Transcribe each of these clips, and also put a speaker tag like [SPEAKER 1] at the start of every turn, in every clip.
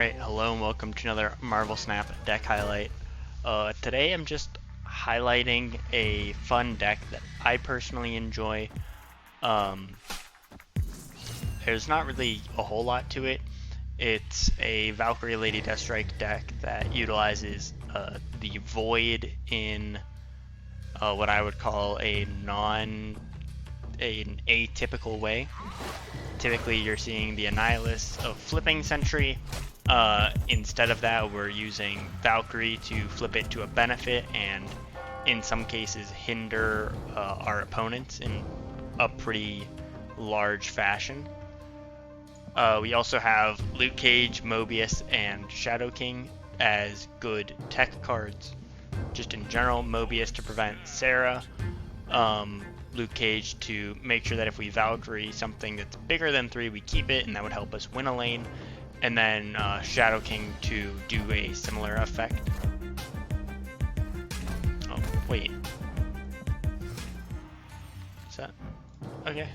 [SPEAKER 1] Alright, hello and welcome to another Marvel Snap deck highlight. Today I'm just highlighting a fun deck that I personally enjoy. There's not really a whole lot to it. It's a Valkyrie Lady Deathstrike deck that utilizes the Void in what I would call an atypical way. Typically you're seeing the Annihilus of flipping Sentry. Instead of that, we're using Valkyrie to flip it to a benefit and in some cases hinder our opponents in a pretty large fashion. We also have Luke Cage, Mobius, and Shadow King as good tech cards. Just in general, Mobius to prevent Sarah, Luke Cage to make sure that if we Valkyrie something that's bigger than 3, we keep it, and that would help us win a lane. And then Shadow King to do a similar effect. Oh, wait. Is that... okay.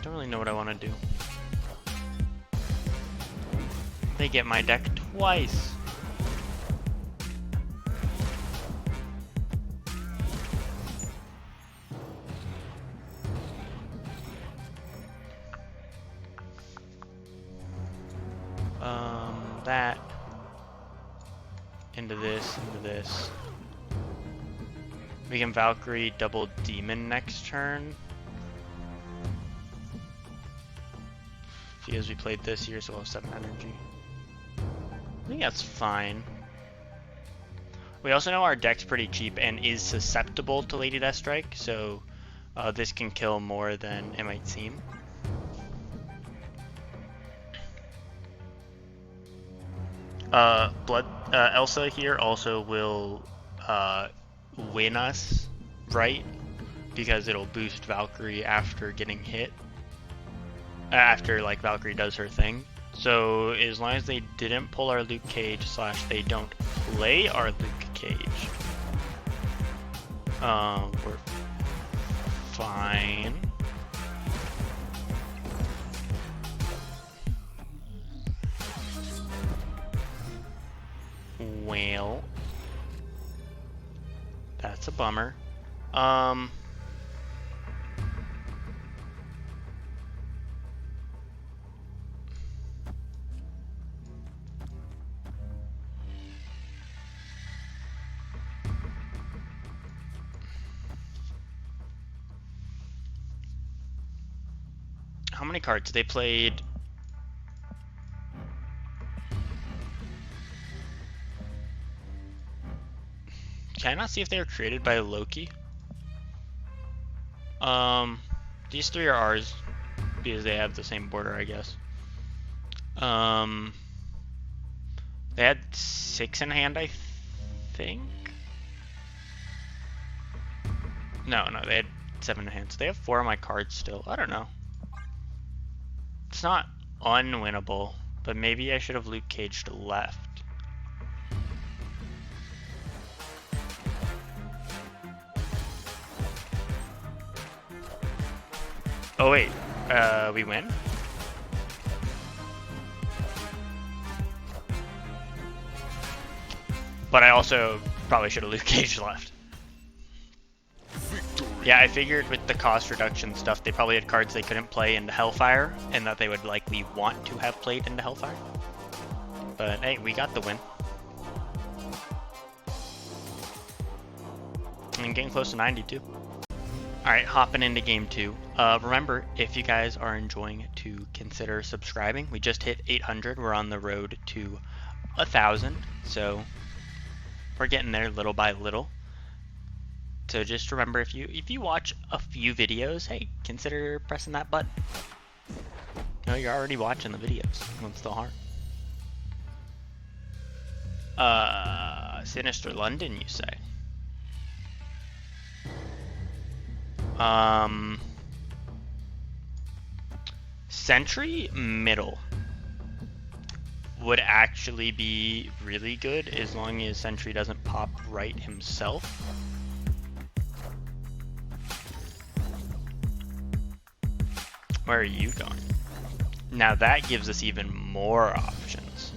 [SPEAKER 1] Don't really know what I want to do. They get my deck twice. That into this. We can Valkyrie double Demon next turn. Because we played this here, so we'll have 7 energy. I think that's fine. We also know our deck's pretty cheap and is susceptible to Lady Deathstrike, so this can kill more than it might seem. Elsa here also will win us, right? Because it'll boost Valkyrie after getting hit. After like Valkyrie does her thing. So as long as they didn't pull our Luke Cage / they don't play our Luke Cage, we're fine. Well, that's a bummer. How many cards? They played... Can I not see if they were created by Loki? These 3 are ours because they have the same border, I guess. They had 6 in hand, I think. No, they had 7 in hand. So they have 4 of my cards still. I don't know. It's not unwinnable, but maybe I should have Luke Caged left. Oh wait, we win? But I also probably should have Luke Cage left. Yeah, I figured with the cost reduction stuff, they probably had cards they couldn't play into Hellfire, and that they would likely want to have played into Hellfire. But hey, we got the win. And getting close to 90 too. Alright, hopping into game 2. Remember, if you guys are enjoying it, to consider subscribing. We just hit 800. We're on the road to 1,000. So we're getting there little by little. So just remember, if you watch a few videos, hey, consider pressing that button. No, you're already watching the videos. What's the harm? Sinister London, you say? Sentry middle would actually be really good as long as Sentry doesn't pop right himself. Where are you going? Now that gives us even more options.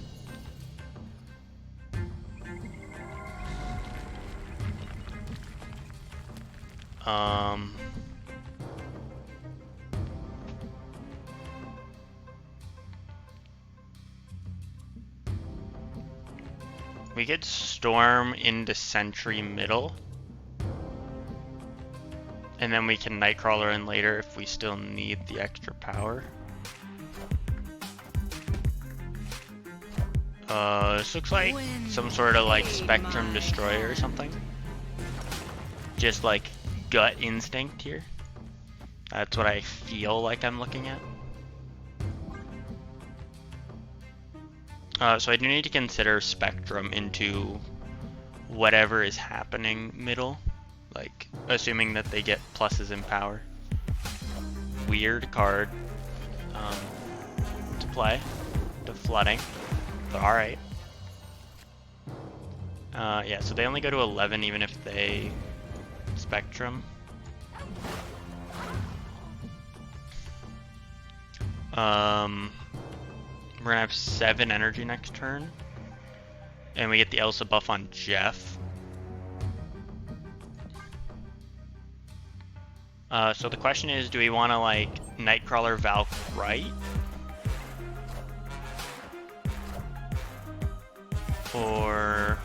[SPEAKER 1] We could storm into Sentry middle. And then we can Nightcrawler in later if we still need the extra power. This looks like some sort of like Spectrum Destroyer or something. Just like gut instinct here. That's what I feel like I'm looking at. So I do need to consider Spectrum into whatever is happening middle. Like, assuming that they get pluses in power. Weird card to play. To flooding. But alright. Yeah, so they only go to 11 even if they Spectrum. We're gonna have 7 energy next turn. And we get the Elsa buff on Jeff. So the question is, do we want to like Nightcrawler Valk right? Or...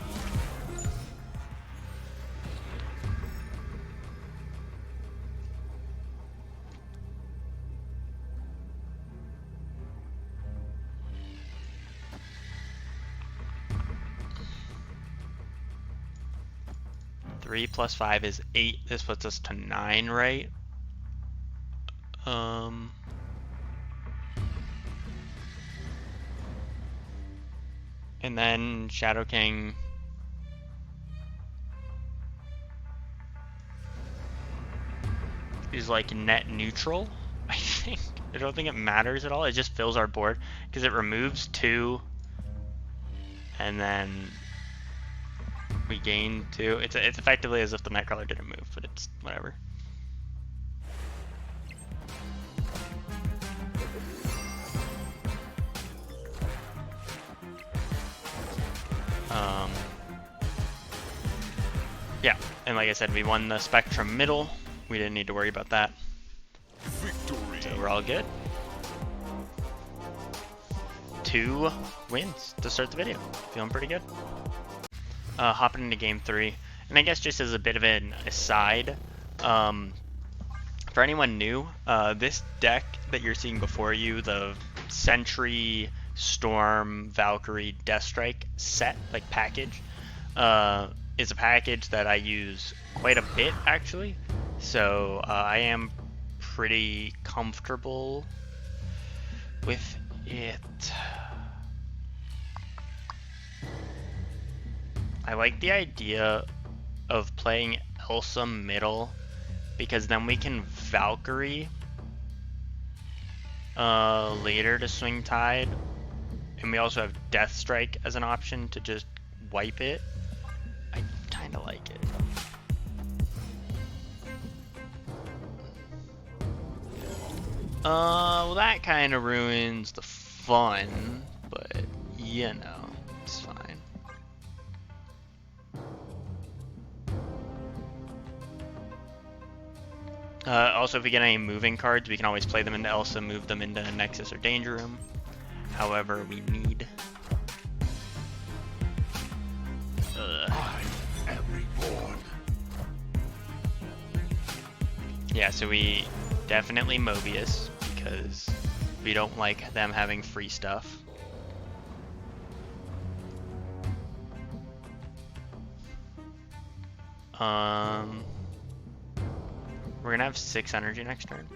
[SPEAKER 1] Three plus 5 is 8. This puts us to 9, right? And then Shadow King is like net neutral, I think. I don't think it matters at all. It just fills our board because it removes 2 and then we gain 2. It's effectively as if the Nightcrawler didn't move, but it's whatever. Yeah, and like I said, we won the Spectrum middle. We didn't need to worry about that. Victory. So we're all good. 2 wins to start the video. Feeling pretty good. Hopping into game 3, and I guess just as a bit of an aside, for anyone new, this deck that you're seeing before you, the Sentry Storm Valkyrie Deathstrike set, like package, is a package that I use quite a bit actually, so I am pretty comfortable with it. I like the idea of playing Elsa middle because then we can Valkyrie later to swing Tide, and we also have Deathstrike as an option to just wipe it. I kind of like it. Well, that kind of ruins the fun, but you know, it's fine. Also, if we get any moving cards, we can always play them into Elsa, move them into Nexus or Danger Room, however we need. I am reborn. Yeah, so we definitely Mobius, because we don't like them having free stuff. We're gonna have 6 energy next turn.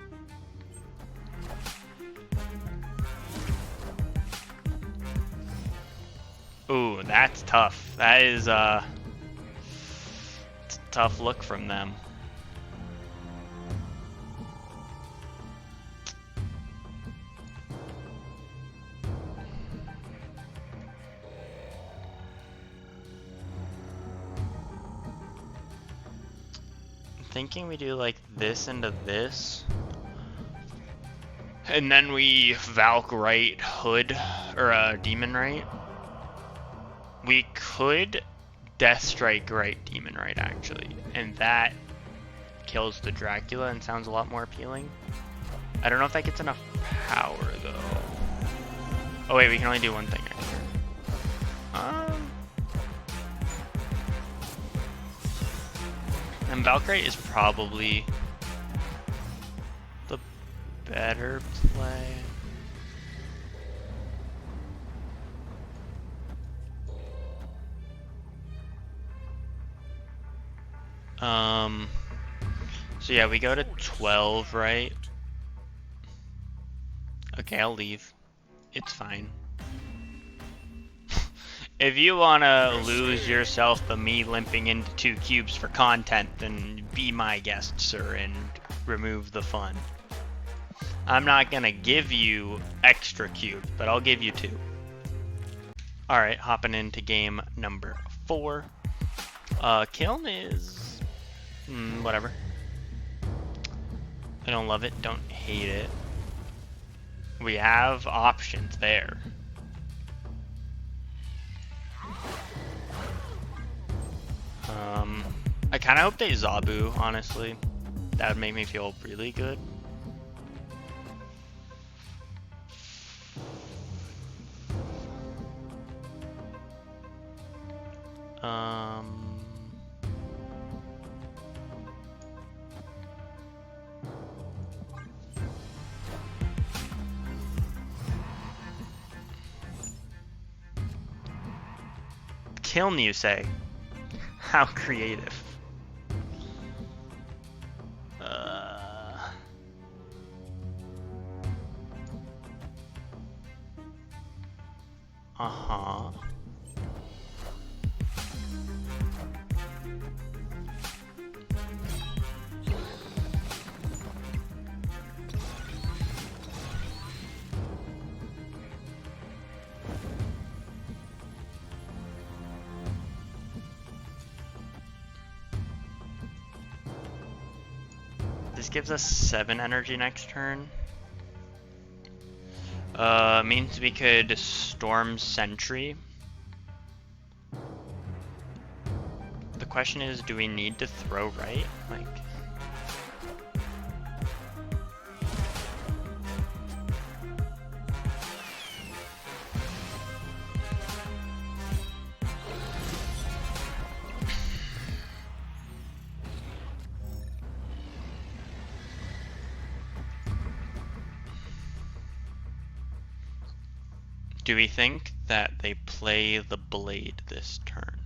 [SPEAKER 1] Ooh, that's tough. That is it's a tough look from them. thinking we do like this into this. And then we Valk right Hood, or Demon right. We could Death Strike right Demon right actually. And that kills the Dracula and sounds a lot more appealing. I don't know if that gets enough power though. Oh wait, we can only do one thing next turn. And Valkyrie is probably the better play. So yeah, we go to 12, right? Okay, I'll leave. It's fine. If you wanna lose yourself by me limping into 2 cubes for content, then be my guest, sir, and remove the fun. I'm not gonna give you extra cubes, but I'll give you 2. Alright, hopping into game number 4. Kiln is... whatever. I don't love it, don't hate it. We have options there. I kind of hope they Zabu, honestly. That would make me feel really good. Kiln, you say? How creative. Uh-huh. This gives us 7 energy next turn. Means we could Storm Sentry. The question is, do we need to throw right? Like... Do we think that they play the blade this turn?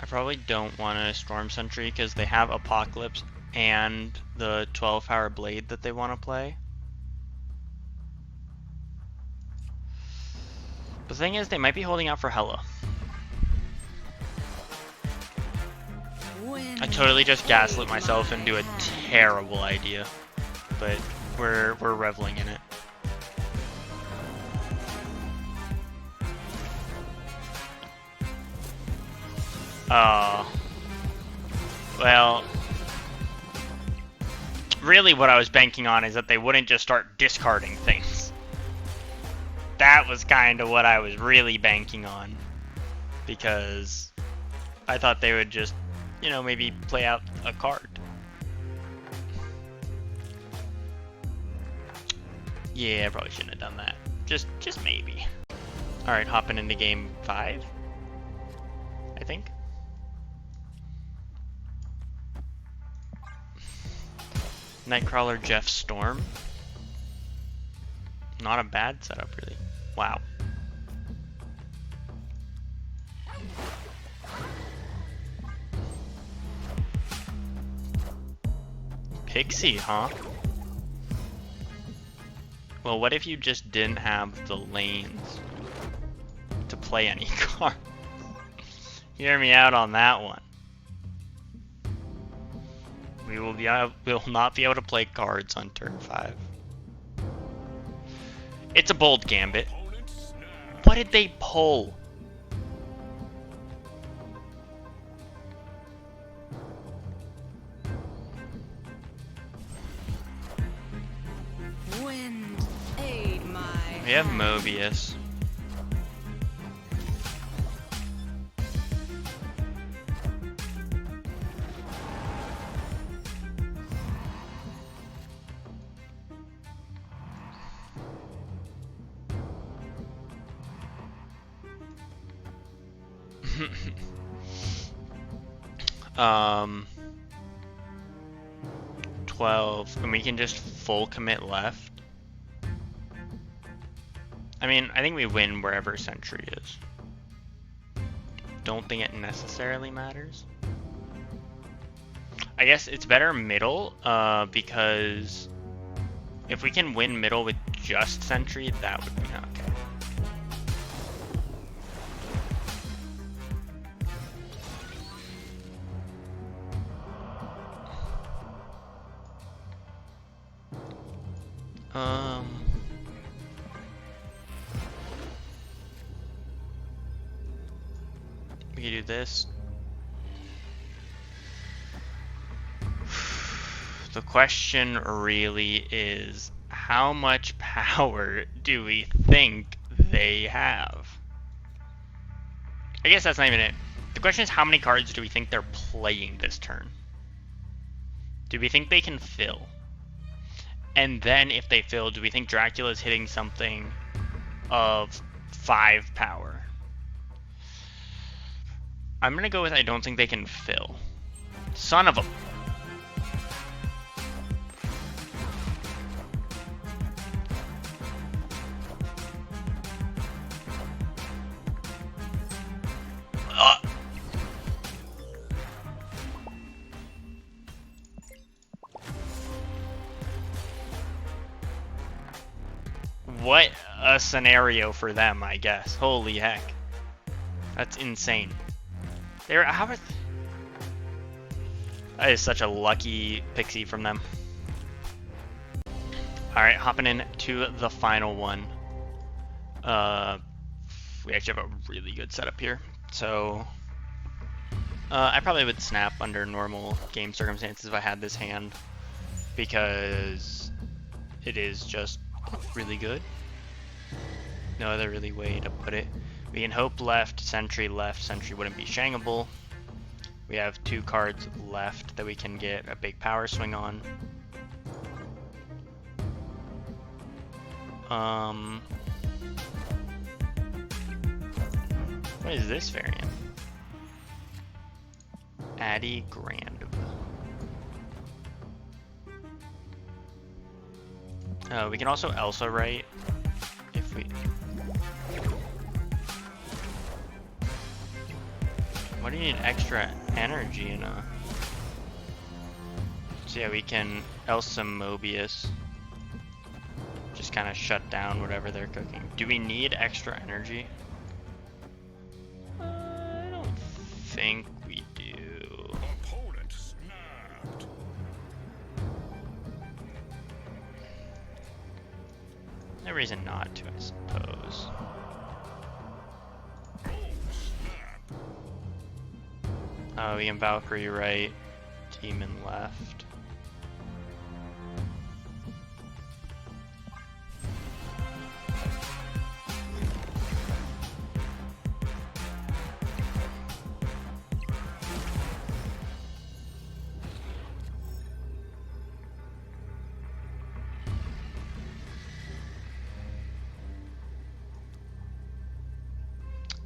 [SPEAKER 1] I probably don't want to Storm Sentry because they have Apocalypse and the 12-power blade that they want to play. The thing is, they might be holding out for Hela. I totally just gaslit myself into a terrible idea, but we're reveling in it. Well, really what I was banking on is that they wouldn't just start discarding things. That was kind of what I was really banking on, because I thought they would just, you know, maybe play out a card. Yeah, I probably shouldn't have done that. Just maybe. Alright, hopping into game 5, I think. Nightcrawler, Jeff Storm. Not a bad setup, really. Wow. Pixie, huh? Well, what if you just didn't have the lanes to play any card. Hear me out on that one. We will not be able to play cards on turn 5. It's a bold gambit. What did they pull?
[SPEAKER 2] Wind, aid my
[SPEAKER 1] We have Mobius. um 12, and we can just full commit left. I mean, I think we win wherever Sentry is. Don't think it necessarily matters. I guess it's better middle, because if we can win middle with just Sentry, that would be okay. We can do this. The question really is, how much power do we think they have? I guess that's not even it. The question is, how many cards do we think they're playing this turn? Do we think they can fill? And then if they fill, do we think Dracula's hitting something of 5 power? I'm gonna go with I don't think they can fill. Son of a... What a scenario for them, I guess. Holy heck. That's insane. That is such a lucky Pixie from them. Alright, hopping in to the final one. We actually have a really good setup here. So, I probably would snap under normal game circumstances if I had this hand, because it is just really good. No other really way to put it. We can hope left, Sentry wouldn't be shangable. We have 2 cards left that we can get a big power swing on. What is this variant? Addy Grand. We can also Elsa write if we... What do you need extra energy in a... So yeah, we can Elsa Mobius. Just kind of shut down whatever they're cooking. Do we need extra energy? I don't think we do.
[SPEAKER 3] Opponent snapped.
[SPEAKER 1] No reason not to, I suppose. We can Valkyrie right, Demon left.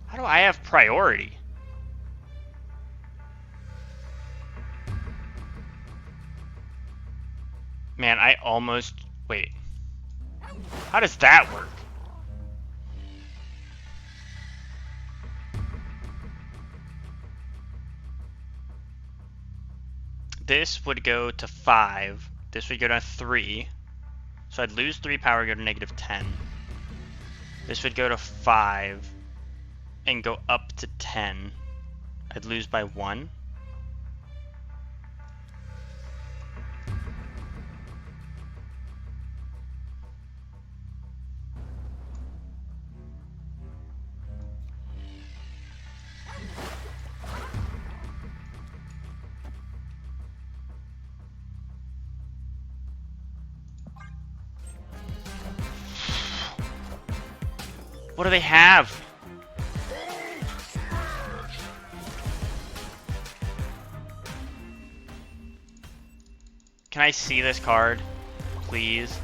[SPEAKER 1] How do I have priority? Man, I almost... Wait. How does that work? This would go to 5. This would go to 3. So I'd lose 3 power, go to -10. This would go to 5. and go up to 10, I'd lose by 1. What do they have? Can I see this card, please?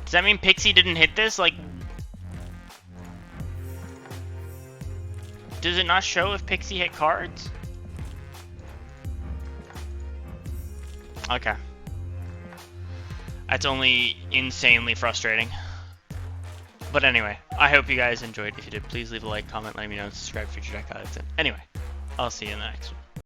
[SPEAKER 1] Does that mean Pixie didn't hit this? Like, does it not show if Pixie hit cards? Okay. That's only insanely frustrating. But anyway, I hope you guys enjoyed. If you did, please leave a like, comment, let me know, and subscribe for future deck guides. And anyway, I'll see you in the next one.